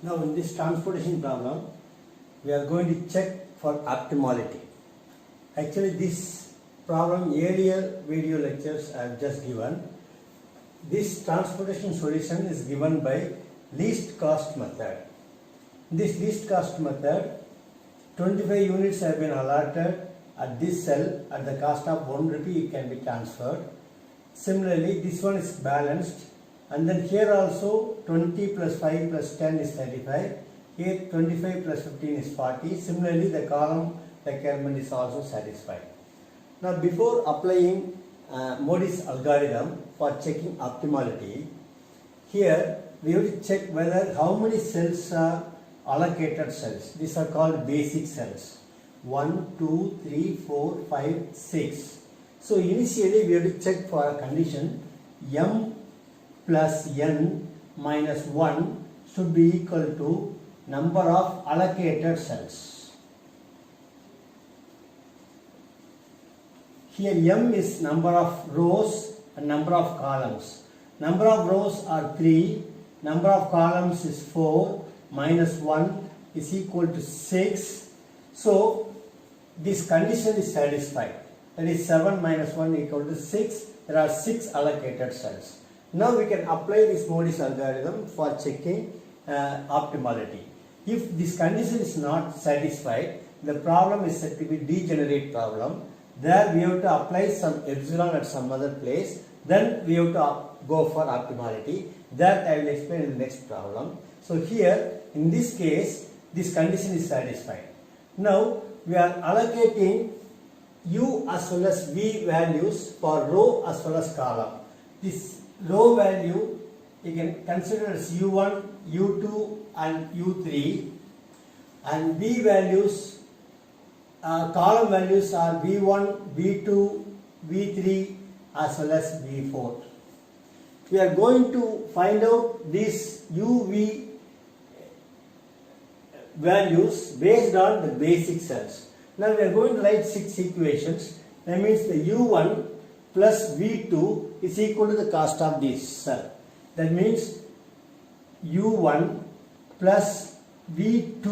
Now in this transportation problem, we are going to check for optimality. Actually this problem earlier video lectures I have just given. This transportation solution is given by least cost method. In this least cost method, 25 units have been allotted at this cell at the cost of 1 rupee it can be transferred. Similarly, this one is balanced, and then here also 20 plus 5 plus 10 is 35. Here 25 plus 15 is 40. Similarly, the column requirement is also satisfied. Now before applying Modi's algorithm for checking optimality, here we have to check whether how many cells are allocated cells. These are called basic cells. 1, 2, 3, 4, 5, 6. So initially we have to check for a condition m plus n minus 1 should be equal to number of allocated cells. Here m is number of rows and number of columns. Number of rows are 3, number of columns is 4, minus 1 is equal to 6. So this condition is satisfied. That is 7 minus 1 equal to 6. There are 6 allocated cells. Now we can apply this Modi's algorithm for checking optimality. If this condition is not satisfied, the problem is said to be degenerate problem. There we have to apply some epsilon at some other place. Then we have to go for optimality. That I will explain in the next problem. So here in this case, this condition is satisfied. Now we are allocating u as well as v values for row as well as column. This row value you can consider as u1, u2 and u3, and v values, column values are v1, v2, v3 as well as v4. We are going to find out these u, v values based on the basic cells. Now we are going to write 6 equations. That means the u1 plus v2 is equal to the cost of this cell. That means u1 plus v2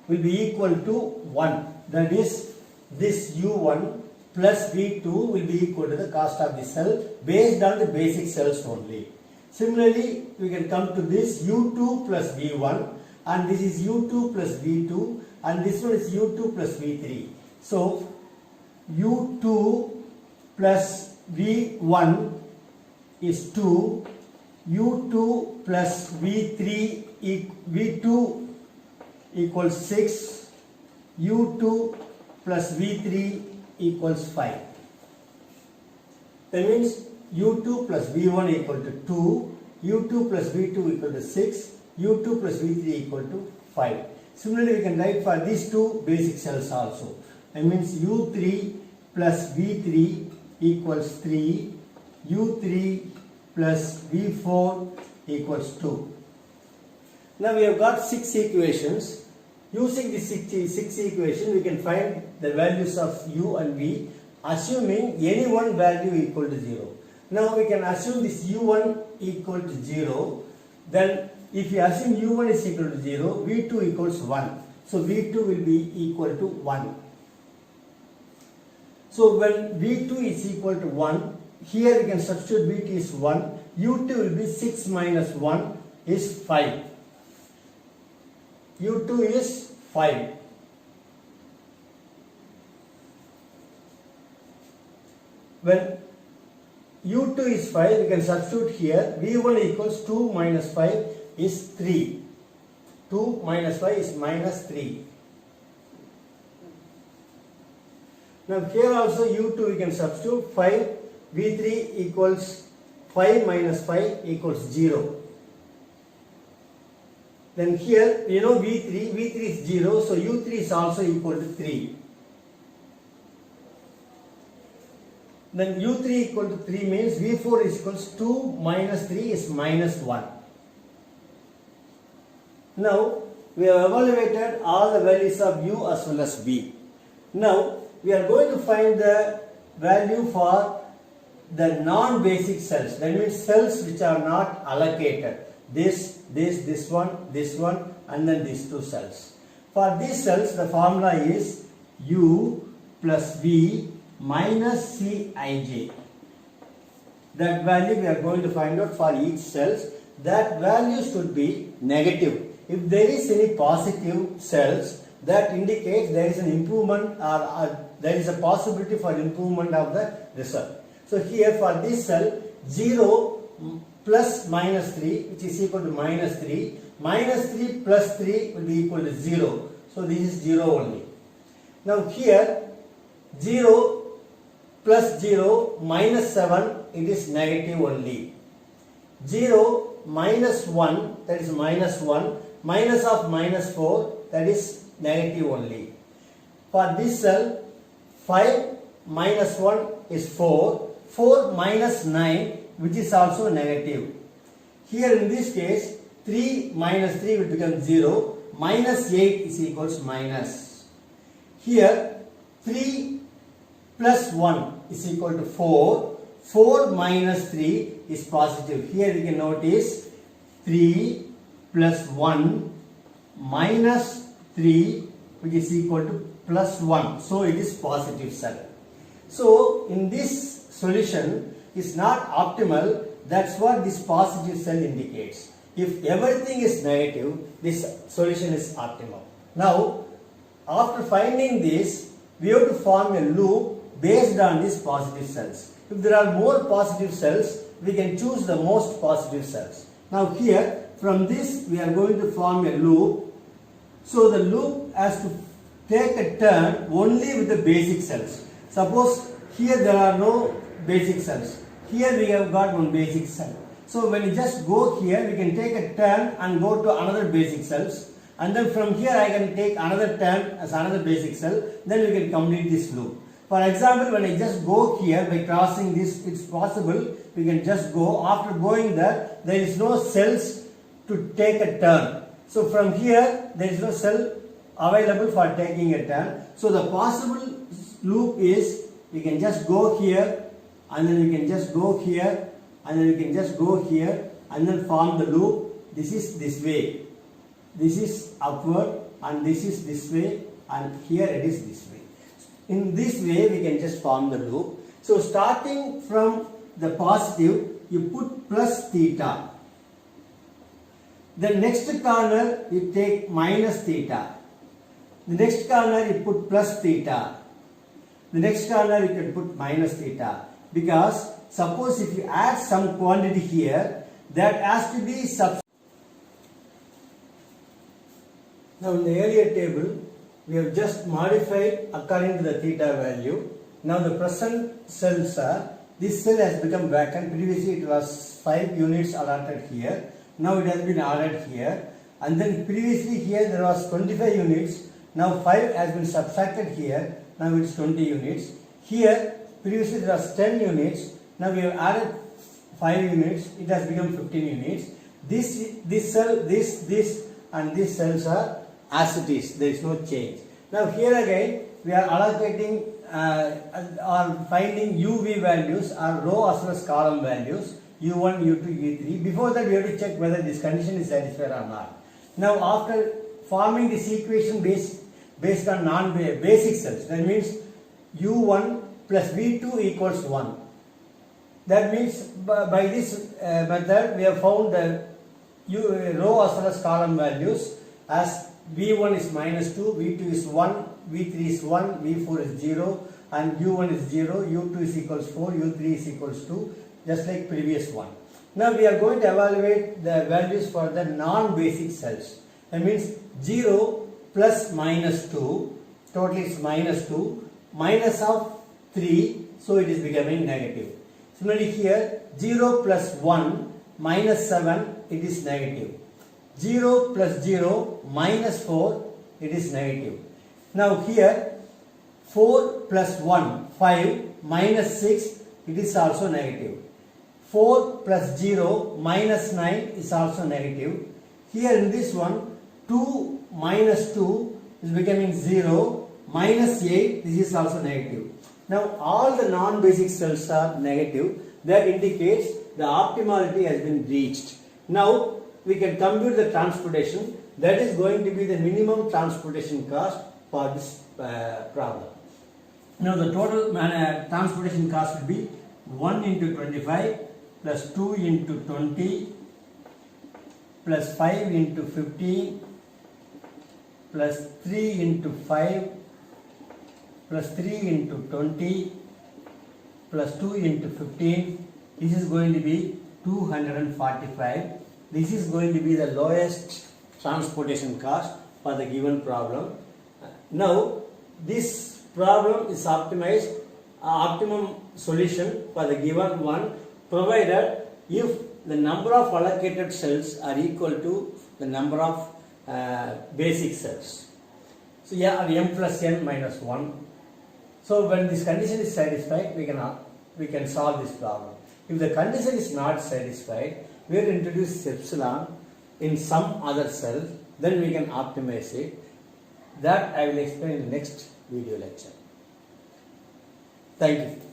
will be equal to 1. That is, this u1 plus v2 will be equal to the cost of the cell based on the basic cells only. Similarly, we can come to this u2 plus v1, and this is u2 plus v2, and this one is u2 plus v3. So u2 plus v1 is 2, u2 plus v2 equals 6, u2 plus v3 equals 5. That means u2 plus v1 equal to 2, u2 plus v2 equal to 6, u2 plus v3 equal to 5. Similarly, we can write for these two basic cells also. That means u3 plus v3 equals 3, u3 plus v4 equals 2. Now we have got 6 equations. Using these 6 equations, we can find the values of u and v, assuming any one value equal to 0. Now we can assume this u1 equal to 0. Then if we assume u1 is equal to 0, v2 equals 1. So v2 will be equal to 1. So when v2 is equal to 1, here we can substitute v2 is 1. u2 will be 6 minus 1 is 5. u2 is 5. When u2 is 5, we can substitute here v1 equals 2 minus 5 is 3. 2 minus 5 is minus 3. Now here also u2 we can substitute 5, v3 equals 5 minus 5 equals 0. Then here you know v3 is 0, so u3 is also equal to 3. Then u3 equal to 3 means v4 is equals 2 minus 3 is minus 1. Now we have evaluated all the values of u as well as v. Now we are going to find the value for the non-basic cells. That means cells which are not allocated. this one, and then these two cells. For these cells, the formula is U plus V minus Cij. That value we are going to find out for each cells. That value should be negative. If there is any positive cells, that indicates there is an improvement or there is a possibility for improvement of the result. So here for this cell, 0 plus minus 3, which is equal to minus 3. Minus 3 plus 3 will be equal to 0. So this is 0 only. Now here 0 plus 0 minus 7, it is negative only. 0 minus 1, that is minus 1. Minus of minus 4, that is negative only. For this cell, 5 minus 1 is 4. 4 minus 9, which is also negative. Here in this case, 3 minus 3 will become 0. Minus 8 is equals minus. Here 3 plus 1 is equal to 4. 4 minus 3 is positive. Here we can notice 3 plus 1 minus 3, which is equal to plus 1. So it is positive cell. So in this solution is not optimal. That's what this positive cell indicates. If everything is negative, this solution is optimal. Now, after finding this, we have to form a loop based on these positive cells. If there are more positive cells, we can choose the most positive cells. Now here, from this we are going to form a loop. So the loop has to take a turn only with the basic cells. Suppose here there are no basic cells. Here we have got one basic cell. So when you just go here, we can take a turn and go to another basic cells. And then from here I can take another turn as another basic cell. Then we can complete this loop. For example, when I just go here by crossing this, it's possible we can just go. After going there, there is no cells to take a turn. So from here, there is no cell available for taking a turn. So the possible loop is we can just go here, and then we can just go here, and then we can just go here, and then form the loop. This is this way. This is upward, and this is this way, and here it is this way. In this way, we can just form the loop. So starting from the positive, you put plus theta. The next corner, you take minus theta. The next corner, you put plus theta. The next corner, you can put minus theta. Because suppose if you add some quantity here, that has to be substituted. Now in the earlier table, we have just modified according to the theta value. Now the present cells are, this cell has become vacant. Previously it was 5 units allotted here. Now it has been added here. And then previously here there was 25 units. Now 5 has been subtracted here. Now it is 20 units. Here previously there was 10 units. Now we have added 5 units. It has become 15 units. This cell, this and these cells are as it is. There is no change. Now here again we are allocating or finding UV values or row as well as column values. U1, U2, U3. Before that we have to check whether this condition is satisfied or not. Now after forming this equation based on non-basic cells, that means U1 plus V2 equals 1. That means by this method we have found the row as well as column values as V1 is minus 2, V2 is 1, V3 is 1, V4 is 0, and U1 is 0, U2 is equals 4, U3 is equals 2, just like previous one. Now we are going to evaluate the values for the non-basic cells. That means 0 plus minus 2, total is minus 2, minus of 3, so it is becoming negative. Similarly here, 0 plus 1 minus 7, it is negative. 0 plus 0 minus 4, it is negative. Now here, 4 plus 1, 5, minus 6, it is also negative. 4 plus 0 minus 9 is also negative. Here in this one, 2 minus 2 is becoming 0, minus 8, this is also negative. Now all the non-basic cells are negative. That indicates the optimality has been reached. Now we can compute the transportation. That is going to be the minimum transportation cost for this problem. Now the total transportation cost will be 1 into 25 plus 2 into 20 plus 5 into 15 plus 3 into 5 plus 3 into 20 plus 2 into 15. This is going to be 245. This is going to be the lowest transportation cost for the given problem. Now this problem is optimized, optimum solution for the given one, provided if the number of allocated cells are equal to the number of basic cells. So here are m plus n minus 1. So when this condition is satisfied, we can solve this problem. If the condition is not satisfied, we will introduce epsilon in some other cell, then we can optimize it. That I will explain in the next video lecture. Thank you.